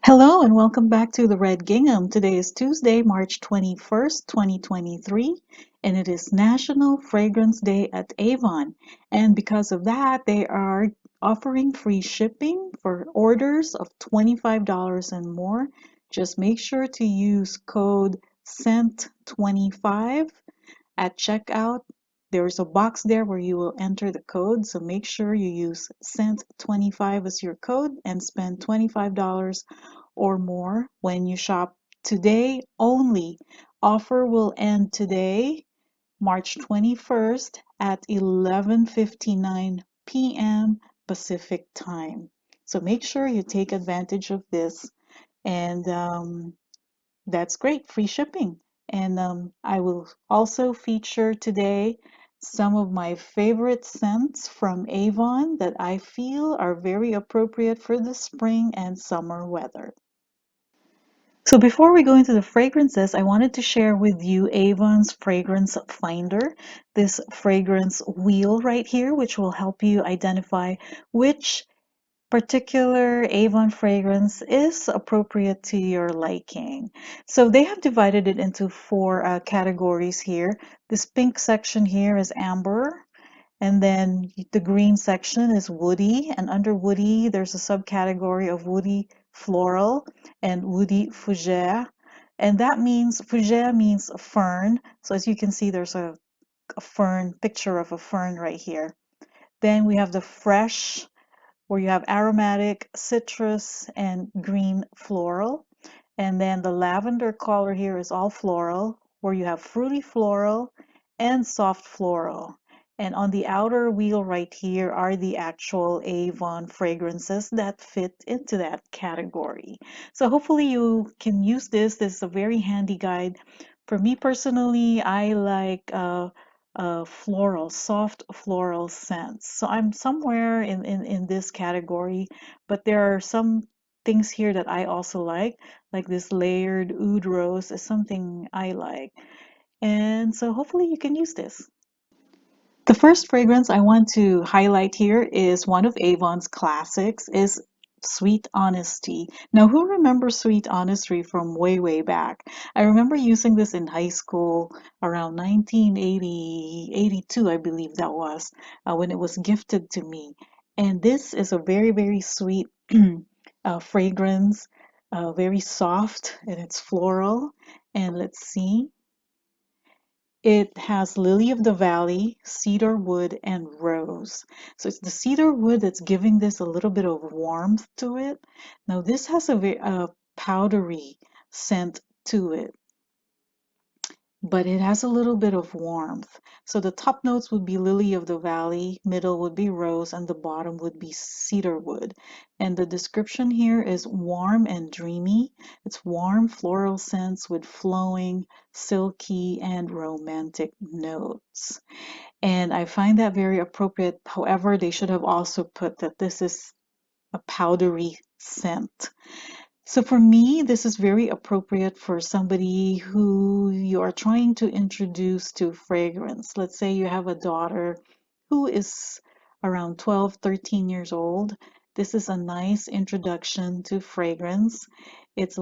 Hello and welcome back to the Red Gingham. Today is Tuesday, March 21st, 2023, and it is National Fragrance Day at Avon. And because of that, they are offering free shipping for orders of $25 and more. Just make sure to use code SCENT25 at checkout. There's a box there where you will enter the code, so make sure you use SCENT25 as your code and spend $25 or more when you shop today only. Offer will end today, March 21st at 11:59 p.m. Pacific time. So make sure you take advantage of this, and that's great, free shipping. And I will also feature today some of my favorite scents from Avon that I feel are very appropriate for the spring and summer weather. So before we go into the fragrances, I wanted to share with you Avon's Fragrance Finder, this fragrance wheel right here, which will help you identify which particular Avon fragrance is appropriate to your liking. So they have divided it into four categories here. This pink section here is amber, and then the green section is woody, and under woody there's a subcategory of woody floral and woody fougere. And that means fougere means fern. So as you can see, there's a fern, picture of a fern right here. Then we have the fresh, where you have aromatic, citrus, and green floral. And then the lavender color here is all floral, where you have fruity floral and soft floral. And on the outer wheel right here are the actual Avon fragrances that fit into that category. So hopefully you can use this. This is a very handy guide. For me personally, I like floral, soft floral scents. So I'm somewhere in this category, but there are some things here that I also like this layered oud rose is something I like. And so hopefully you can use this. The first fragrance I want to highlight here is one of Avon's classics, is Sweet Honesty. Now, who remembers Sweet Honesty from way, way back? I remember using this in high school around 1980, 82, I believe that was, when it was gifted to me. And this is a very, very sweet fragrance, very soft, and it's floral. And let's see. It has lily of the valley, cedar wood, and rose. So it's the cedar wood that's giving this a little bit of warmth to it. Now this has a powdery scent to it, but it has a little bit of warmth. So the top notes would be lily of the valley, middle would be rose, and the bottom would be cedar wood. And the description here is warm and dreamy. It's warm floral scents with flowing, silky, and romantic notes. And I find that very appropriate. However, they should have also put that this is a powdery scent. So for me, this is very appropriate for somebody who you are trying to introduce to fragrance. Let's say you have a daughter who is around 12, 13 years old. This is a nice introduction to fragrance. It's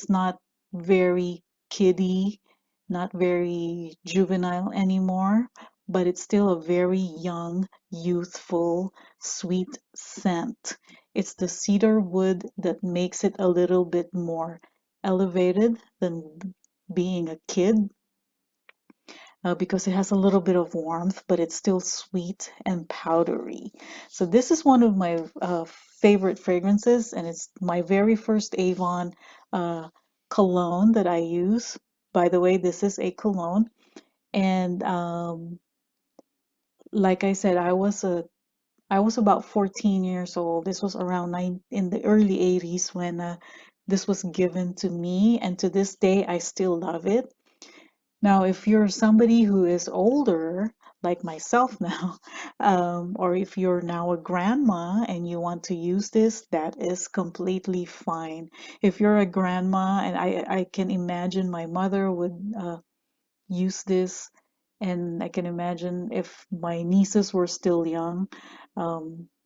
not very kiddie, not very juvenile anymore, but it's still a very young, youthful, sweet scent. It's the cedar wood that makes it a little bit more elevated than being a kid, because it has a little bit of warmth, but it's still sweet and powdery. So this is one of my favorite fragrances, and it's my very first Avon uh, cologne that I use. By the way, this is a cologne, and like I said, I was about 14 years old. This was around in the early 80s when this was given to me, and to this day I still love it. Now, if you're somebody who is older, like myself now, or if you're now a grandma and you want to use this, that is completely fine. If you're a grandma, and I can imagine my mother would use this, and I can imagine if my nieces were still young,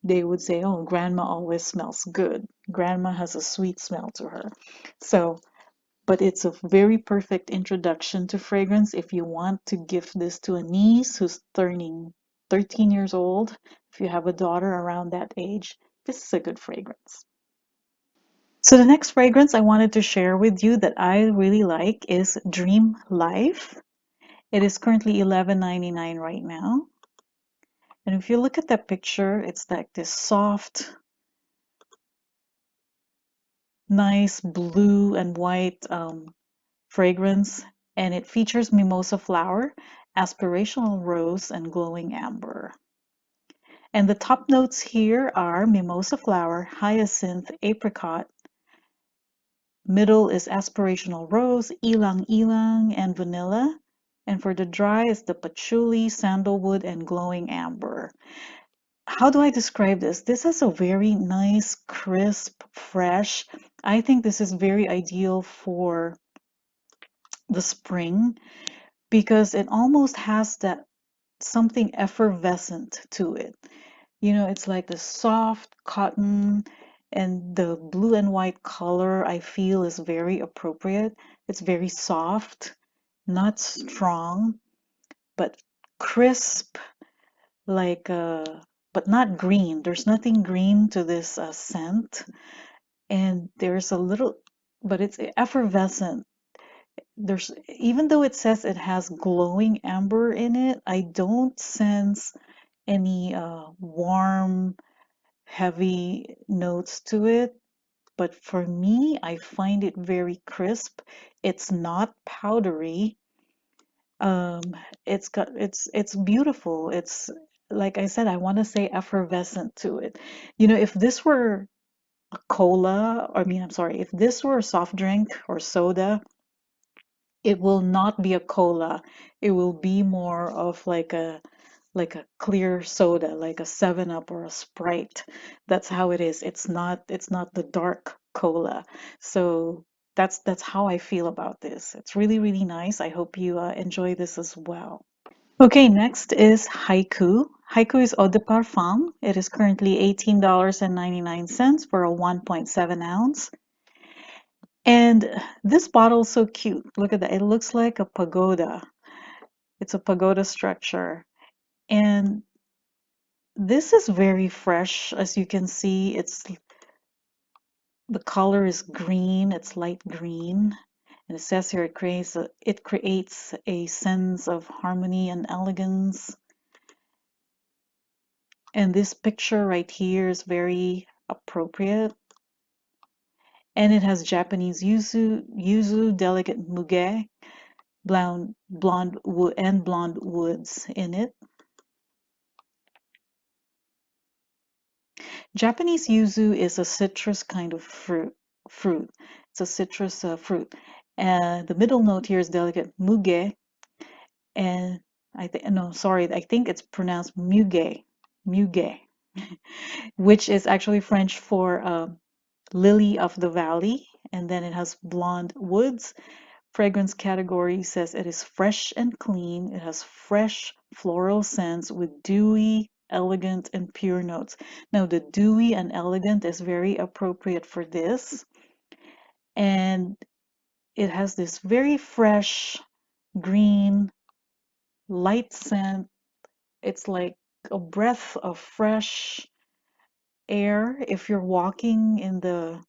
they would say, oh, grandma always smells good. Grandma has a sweet smell to her. So, but it's a very perfect introduction to fragrance if you want to gift this to a niece who's turning 13 years old. If you have a daughter around that age, this is a good fragrance. So the next fragrance I wanted to share with you that I really like is Dream Life. It is currently $11.99 right now. And if you look at that picture, it's like this soft, nice blue and white fragrance, and it features mimosa flower, aspirational rose, and glowing amber. And the top notes here are mimosa flower, hyacinth, apricot. Middle is aspirational rose, ilang ilang, and vanilla. And for the dry is the patchouli, sandalwood, and glowing amber. How do I describe this? This is a very nice, crisp, fresh. I think this is very ideal for the spring because it almost has that something effervescent to it. You know, it's like the soft cotton, and the blue and white color I feel is very appropriate. It's very soft, not strong, but crisp, like but not green. There's nothing green to this scent, and there's a little, but it's effervescent. There's, even though it says it has glowing amber in it, I don't sense any warm, heavy notes to it. But for me, I find it very crisp. It's not powdery. Um, it's beautiful. It's, like I said, I want to say effervescent to it. You know, if this were a cola, I mean, I'm sorry, if this were a soft drink or soda, it will not be a cola. It will be more of like a clear soda, like a 7 Up or a Sprite. That's how it is. It's not the dark cola. So that's how I feel about this. It's really, really nice. I hope you enjoy this as well. Okay, next is Haiku. Haiku is Eau de Parfum. It is currently $18.99 for a 1.7 ounce. And this bottle is so cute. Look at that. It looks like a pagoda. It's a pagoda structure. And this is very fresh. As you can see, it's the color is green. It's light green. And it says here it creates a sense of harmony and elegance. And this picture right here is very appropriate. And it has Japanese yuzu, delicate muge, blonde wood, and blonde woods in it. Japanese yuzu is a citrus kind of fruit. It's a citrus fruit. The middle note here is delicate muge, and I think, no, sorry, I think it's pronounced muge, which is actually French for lily of the valley. And then it has blonde woods. Fragrance category says it is fresh and clean. It has fresh floral scents with dewy, elegant, and pure notes. Now, the dewy and elegant is very appropriate for this. And it has this very fresh, green, light scent. It's like a breath of fresh air if you're walking in the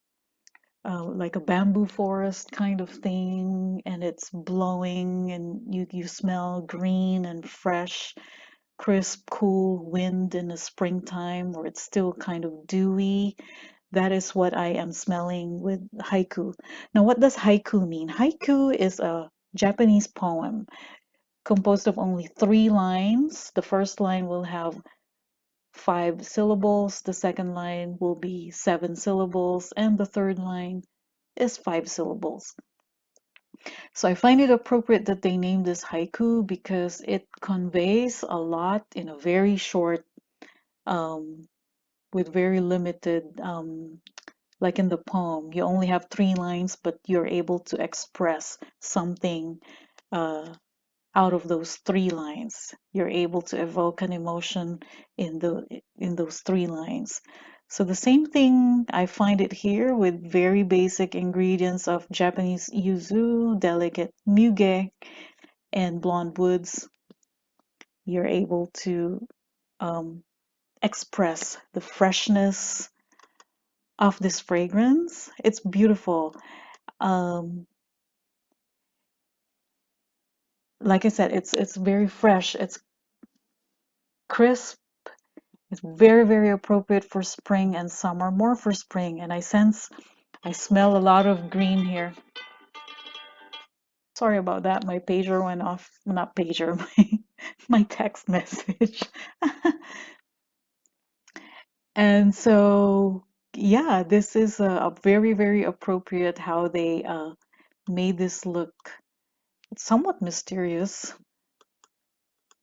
like a bamboo forest kind of thing, and it's blowing, and you smell green and fresh, crisp, cool wind in the springtime, where it's still kind of dewy. That is what I am smelling with haiku. Now, what does haiku mean? Haiku is a Japanese poem composed of only 3 lines. The first line will have 5 syllables, the second line will be 7 syllables, and the third line is 5 syllables. So I find it appropriate that they name this haiku because it conveys a lot in a very short, um, with very limited, like in the poem, you only have 3 lines, but you're able to express something uh, out of those three lines. You're able to evoke an emotion in those three lines. So the same thing, I find it here with very basic ingredients of Japanese yuzu, delicate muge, and blonde woods. You're able to express the freshness of this fragrance. It's beautiful. Um, like I said, it's very fresh. It's crisp. It's very, very appropriate for spring and summer, more for spring. And I smell a lot of green here. Sorry about that. My pager went off. Not pager, my text message. And so, yeah, this is a very, very appropriate how they made this look. It's somewhat mysterious,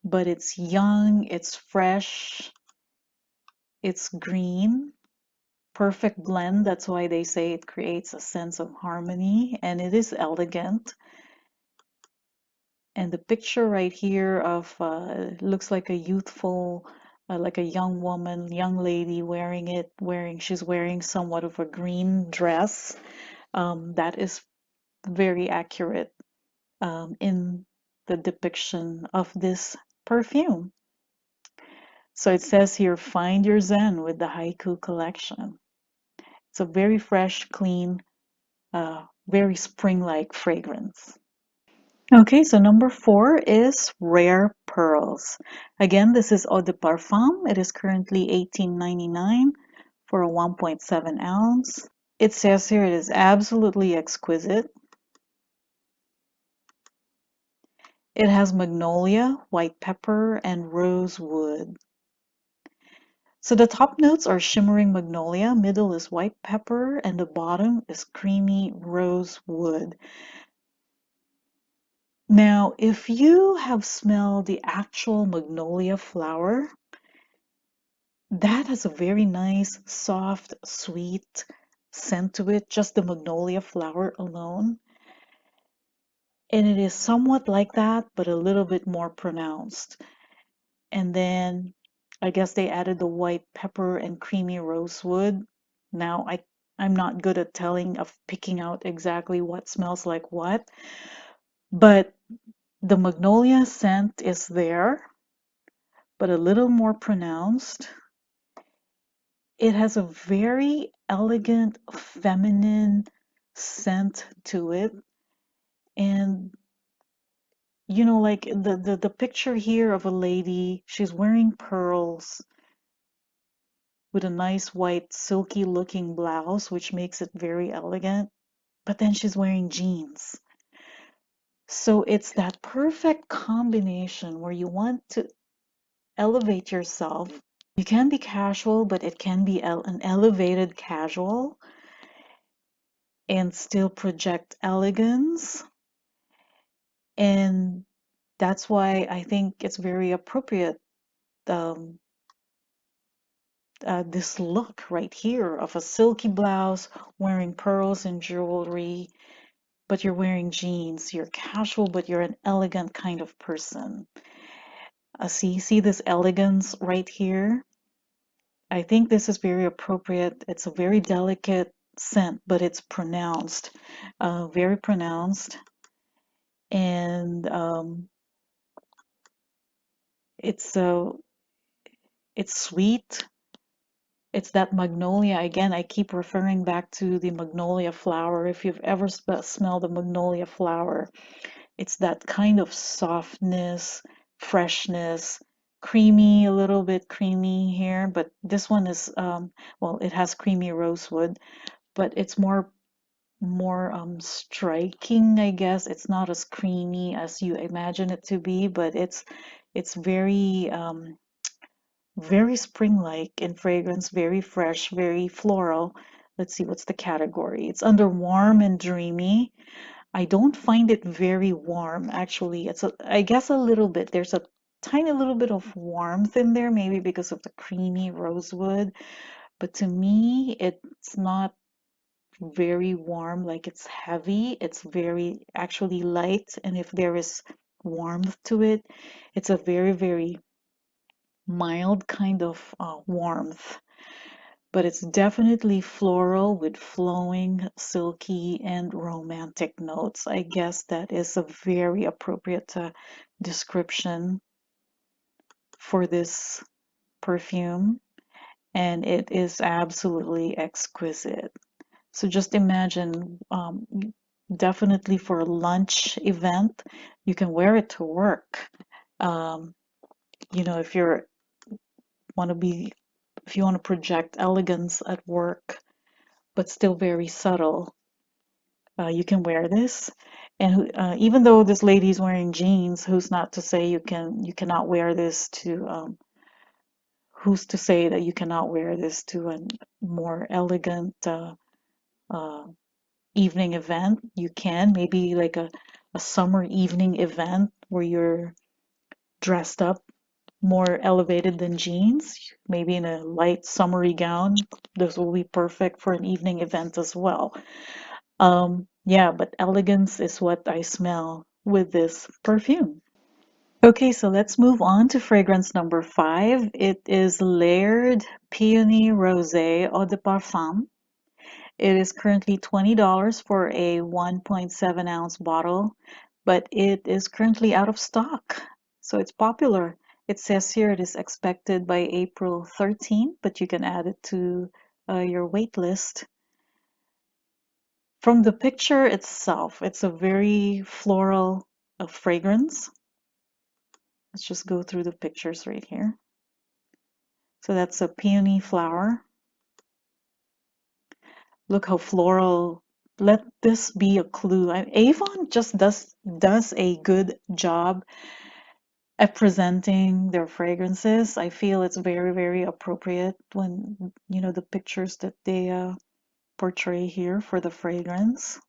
but it's young, it's fresh, it's green. Perfect blend. That's why they say it creates a sense of harmony, and it is elegant. And the picture right here of looks like a youthful, like a young woman, young lady wearing it, she's wearing somewhat of a green dress. That is very accurate in the depiction of this perfume. So it says here, find your zen with the Haiku collection. It's a very fresh, clean, very spring-like fragrance. Okay, so number 4 is Rare Pearls. Again, this is Eau de Parfum. It is currently $18.99 for a 1.7 ounce. It says here it is absolutely exquisite. It has magnolia, white pepper, and rosewood. So the top notes are shimmering magnolia, middle is white pepper, and the bottom is creamy rosewood. Now, if you have smelled the actual magnolia flower, that has a very nice, soft, sweet scent to it, just the magnolia flower alone. And it is somewhat like that, but a little bit more pronounced. And then I guess they added the white pepper and creamy rosewood. Now, I'm not good at picking out exactly what smells like what, but the magnolia scent is there, but a little more pronounced. It has a very elegant, feminine scent to it. And, you know, like the picture here of a lady, she's wearing pearls with a nice white, silky looking blouse, which makes it very elegant. But then she's wearing jeans. So it's that perfect combination where you want to elevate yourself. You can be casual, but it can be an elevated casual and still project elegance. And that's why I think it's very appropriate, um, this look right here of a silky blouse, wearing pearls and jewelry, but you're wearing jeans. You're casual, but you're an elegant kind of person. See this elegance right here? I think this is very appropriate. It's a very delicate scent, but it's pronounced, very pronounced. And it's sweet. It's that magnolia. Again, I keep referring back to the magnolia flower. If you've ever smelled the magnolia flower, it's that kind of softness, freshness, creamy, a little bit creamy here. But this one is, well, it has creamy rosewood, but it's more striking, I guess. It's not as creamy as you imagine it to be, but it's very spring-like in fragrance, very fresh, very floral. Let's see, what's the category? It's under warm and dreamy. I don't find it very warm, actually. I guess a little bit. There's a tiny little bit of warmth in there, maybe because of the creamy rosewood. But to me, it's not very warm, like it's heavy. It's very actually light. And if there is warmth to it. It's a very, very mild kind of warmth, but it's definitely floral with flowing, silky, and romantic notes. I guess that is a very appropriate description for this perfume, and it is absolutely exquisite. So just imagine, definitely for a lunch event, you can wear it to work. Um, if want to be, if you want to project elegance at work, but still very subtle, you can wear this. And even though this lady's wearing jeans, who's not to say you cannot wear this to who's to say that you cannot wear this to a more elegant uh, evening event? You can, maybe like a summer evening event where you're dressed up more elevated than jeans, maybe in a light summery gown. This will be perfect for an evening event as well. Yeah, but elegance is what I smell with this perfume. Okay, so let's move on to fragrance number 5. It is LYRD Peony Rosé Eau de Parfum. It is currently $20 for a 1.7 ounce bottle, but it is currently out of stock, so it's popular. It says here it is expected by April 13th, but you can add it to your wait list. From the picture itself, it's a very floral fragrance. Let's just go through the pictures right here. So that's a peony flower. Look how floral. Let this be a clue. Avon just does a good job at presenting their fragrances. I feel it's very, very appropriate when, the pictures that they portray here for the fragrance.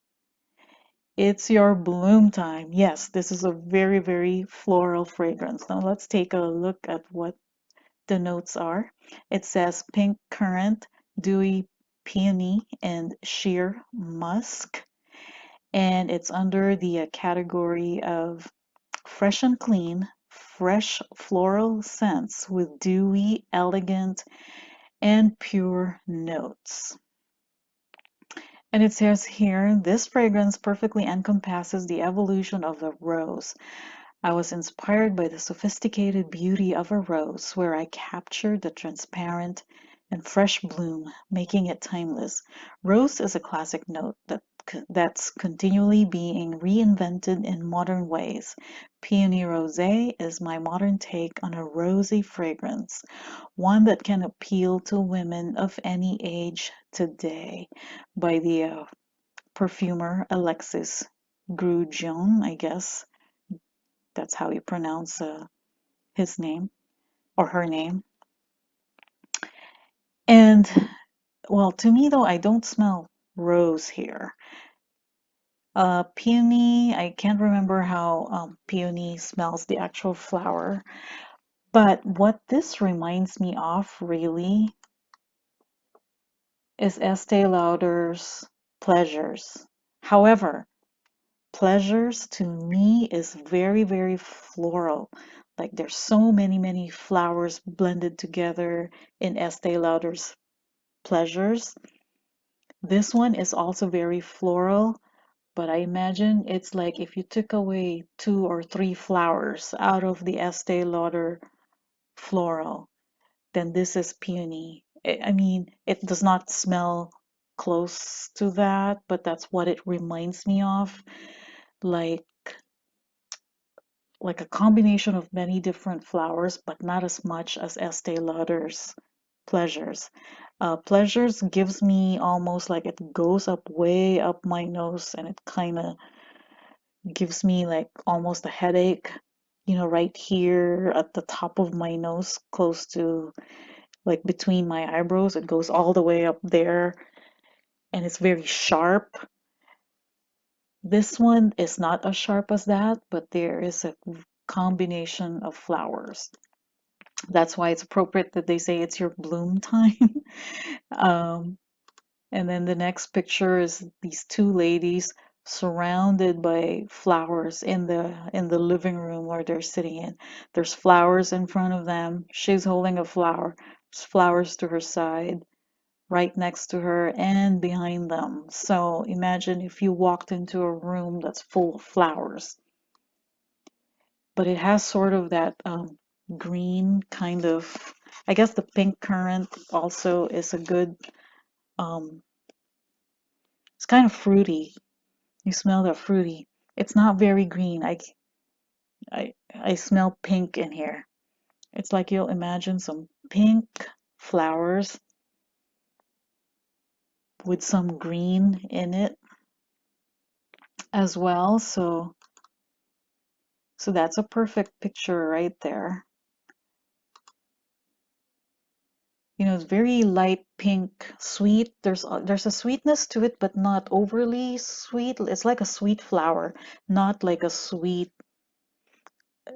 It's your bloom time. Yes, this is a very, very floral fragrance. Now let's take a look at what the notes are. It says pink currant, dewy peony, and sheer musk. And it's under the category of fresh and clean, fresh floral scents with dewy, elegant, and pure notes. And it says here, this fragrance perfectly encompasses the evolution of the rose. I was inspired by the sophisticated beauty of a rose, where I captured the transparent and fresh bloom, making it timeless. Rose is a classic note that's continually being reinvented in modern ways. Peony Rosé is my modern take on a rosy fragrance, one that can appeal to women of any age today, by the perfumer Alexis Grosjean, I guess that's how you pronounce his name or her name. And well, to me though, I don't smell rose here. Peony, I can't remember how peony smells, the actual flower. But what this reminds me of really is Estee Lauder's Pleasures. However, Pleasures to me is very, very floral. Like there's so many, many flowers blended together in Estee Lauder's Pleasures. This one is also very floral, but I imagine it's like if you took away 2 or 3 flowers out of the Estee Lauder floral, then this is peony. I mean, it does not smell close to that, but that's what it reminds me of. Like like a combination of many different flowers, but not as much as Estee Lauder's Pleasures. Pleasures gives me almost like it goes up way up my nose, and it kind of gives me like almost a headache, right here at the top of my nose, close to like between my eyebrows. It goes all the way up there, and it's very sharp. This one is not as sharp as that, but there is a combination of flowers. That's why it's appropriate that they say it's your bloom time. um, and then the next picture is these 2 ladies surrounded by flowers in the living room where they're sitting in. There's flowers in front of them. She's holding a flower. There's flowers to her side, right next to her, and behind them. So imagine if you walked into a room that's full of flowers, but it has sort of that green kind of. I guess the pink currant also is a good. Um, it's kind of fruity. You smell that fruity. It's not very green. I smell pink in here. It's like you'll imagine some pink flowers with some green in it as well. So that's a perfect picture right there. You know, it's very light pink, sweet. There's a sweetness to it, but not overly sweet. It's like a sweet flower, not like a sweet.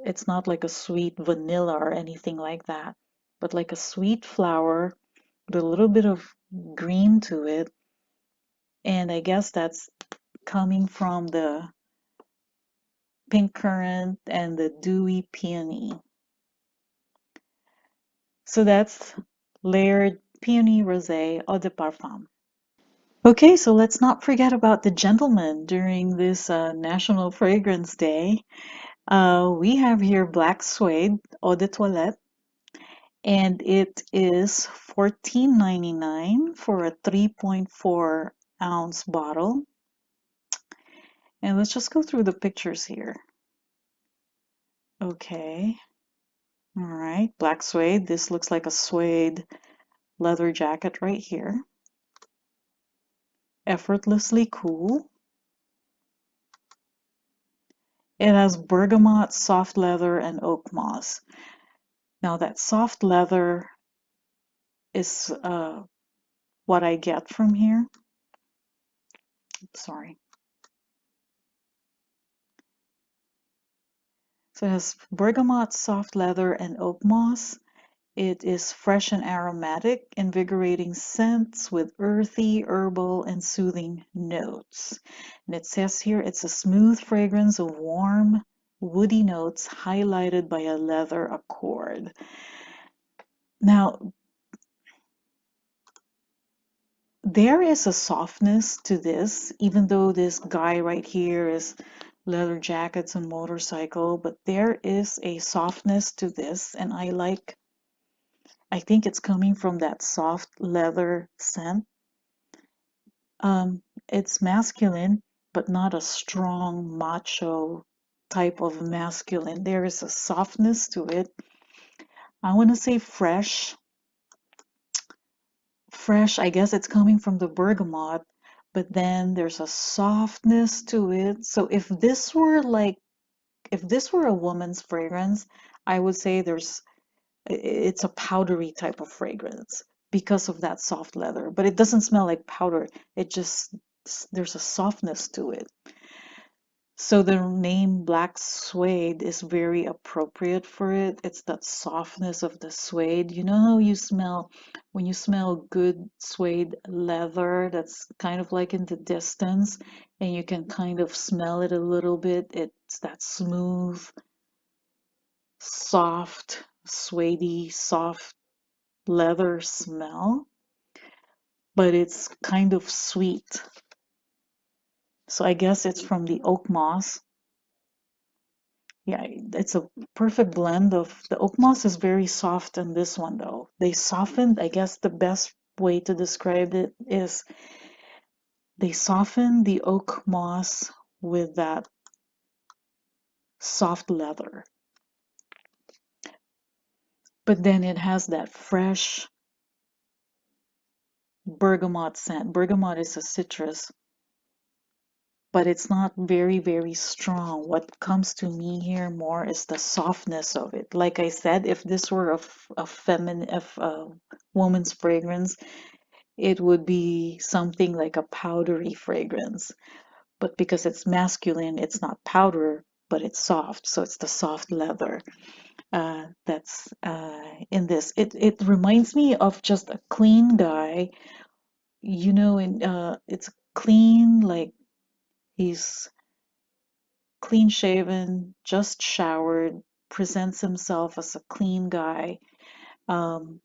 It's not like a sweet vanilla or anything like that, but like a sweet flower with a little bit of green to it. And I guess that's coming from the pink currant and the dewy peony. So that's layered Peony Rosé Eau de Parfum. Okay, so let's not forget about the gentleman during this National Fragrance Day. We have here Black Suede Eau de Toilette, and it is $14.99 for a 3.4-ounce bottle. And let's just go through the pictures here. Okay, all right, black suede. This looks like a suede leather jacket right here. Effortlessly cool. It has bergamot, soft leather, and oak moss. Now that soft leather is what I get from here. Sorry. So it has bergamot, soft leather, and oak moss. It is fresh and aromatic, invigorating scents with earthy, herbal, and soothing notes. And it says here it's a smooth fragrance of warm, woody notes highlighted by a leather accord. Now, there is a softness to this, even though this guy right here is leather jackets and motorcycle, but there is a softness to this, and I think it's coming from that soft leather scent. It's masculine, but not a strong macho type of masculine. There is a softness to it. I want to say fresh. Fresh, I guess it's coming from the bergamot, but then there's a softness to it. So if this were a woman's fragrance, I would say it's a powdery type of fragrance because of that soft leather, but it doesn't smell like powder. It just, there's a softness to it. So the name Black Suede is very appropriate for it. It's that softness of the suede. You know how you smell when you smell good suede leather that's kind of like in the distance and you can kind of smell it a little bit. It's that smooth, soft, suedey, soft leather smell, but it's kind of sweet. So I guess it's from the oak moss. Yeah, it's a perfect blend of the oak moss is very soft in this one though. They softened, I guess the best way to describe it is they softened the oak moss with that soft leather. But then it has that fresh bergamot scent. Bergamot is a citrus, but it's not very, very strong. What comes to me here more is the softness of it. Like I said, if this were a feminine, if a woman's fragrance, it would be something like a powdery fragrance. But because it's masculine, it's not powder, but it's soft. So it's the soft leather that's in this. It reminds me of just a clean guy, you know, it's clean, like He's clean shaven, just showered, presents himself as a clean guy. Um,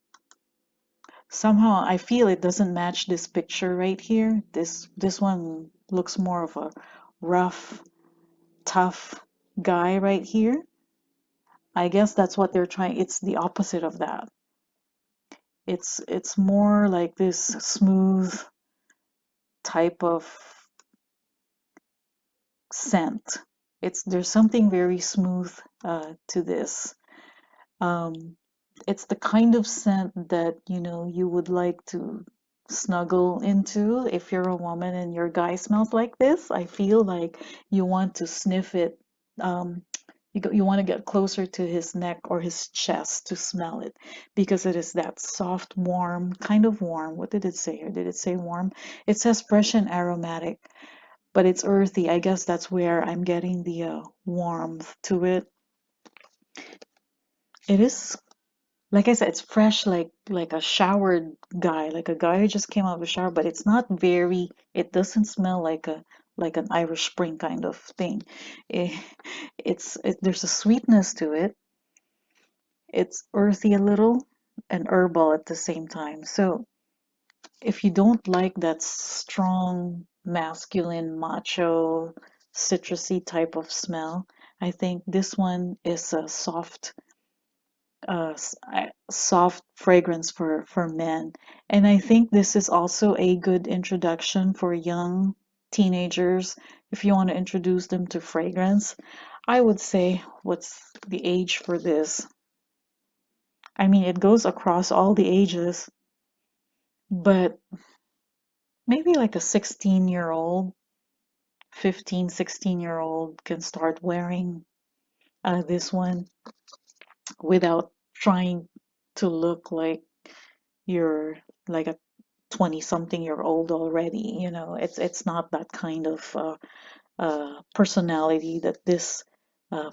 Somehow I feel it doesn't match this picture right here. This one looks more of a rough, tough guy right here. I guess that's what they're trying. It's the opposite of that. It's more like this smooth type of scent. There's something very smooth to this. Um, it's the kind of scent that you would like to snuggle into if you're a woman and your guy smells like this. I feel like you want to sniff it. Um, you want to get closer to his neck or his chest to smell it because it is that soft, warm, kind of warm. What did it say here? Did it say warm? It says fresh and aromatic, but it's earthy. I guess that's where I'm getting the warmth to it. It is, like I said, it's fresh, like a showered guy, like a guy who just came out of the shower, but it's not very, it doesn't smell like an Irish Spring kind of thing. Eh, there's a sweetness to it. It's earthy a little and herbal at the same time. So if you don't like that strong, masculine, macho, citrusy type of smell, I think this one is a soft fragrance for men. And I think this is also a good introduction for young teenagers if you want to introduce them to fragrance. I would say, what's the age for this? I mean, it goes across all the ages, but maybe like a 16-year-old, 15, 16-year-old can start wearing this one without trying to look like you're like a 20 something year old already. It's not that kind of personality that this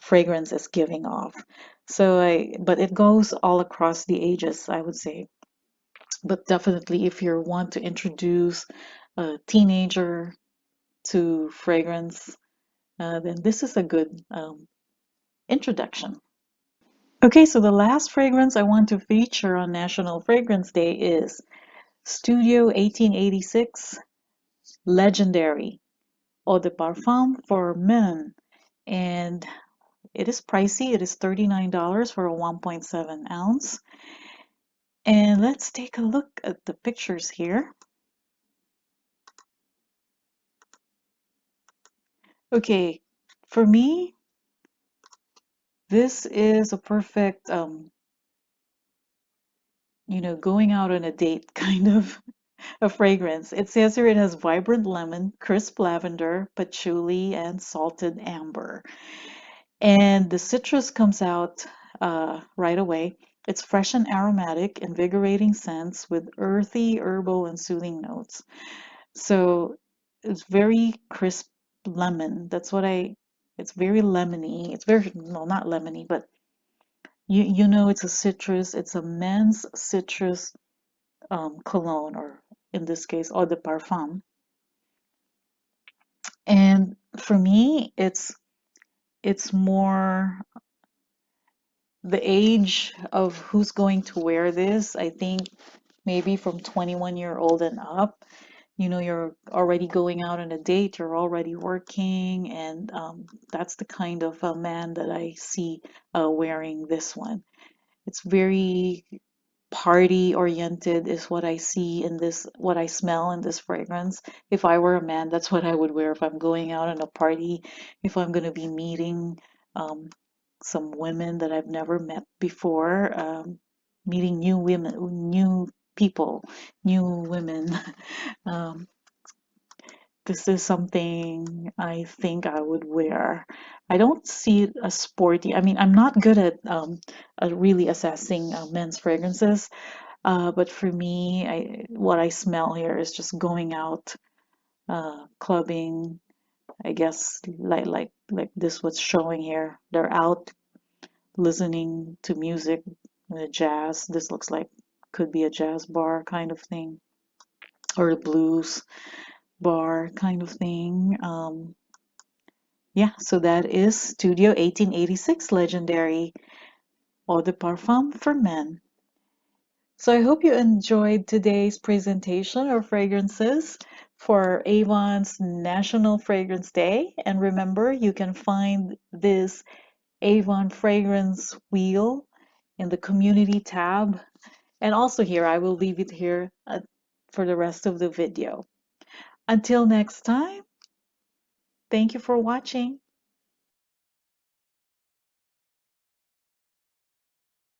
fragrance is giving off. But it goes all across the ages, I would say. But definitely if you want to introduce a teenager to fragrance, then this is a good introduction. Okay, so the last fragrance I want to feature on National Fragrance Day is Studio 1886 Legendary Eau de Parfum for men. And it is pricey. It is $39 for a 1.7 ounce. And let's take a look at the pictures here. Okay, for me, this is a perfect, going out on a date kind of a fragrance. It says here it has vibrant lemon, crisp lavender, patchouli, and salted amber. And the citrus comes out right away. It's fresh and aromatic, invigorating scents with earthy, herbal, and soothing notes. So it's very crisp lemon. It's very lemony. It's very, no, not lemony, but you know it's a citrus. It's a men's citrus cologne, or in this case, eau de parfum. And for me, it's more the age of who's going to wear this. I think maybe from 21-year-old and up. You're already going out on a date, you're already working, and that's the kind of a man that I see wearing this one. It's very party oriented is what I see in this, what I smell in this fragrance. If I were a man, that's what I would wear if I'm going out on a party, if I'm going to be meeting um, some women that I've never met before, meeting new women, new people, new women. um, this is something I think I would wear. I don't see it as sporty. I mean, I'm not good at really assessing men's fragrances, but for me, what I smell here is just going out, clubbing. I guess like this what's showing here. They're out listening to music, jazz. This looks like could be a jazz bar kind of thing, or a blues bar kind of thing. Yeah, so that is Studio 1886 Legendary Eau de Parfum for Men. So I hope you enjoyed today's presentation of fragrances for Avon's National Fragrance Day. And remember, you can find this Avon fragrance wheel in the community tab. And also here, I will leave it here for the rest of the video. Until next time, thank you for watching.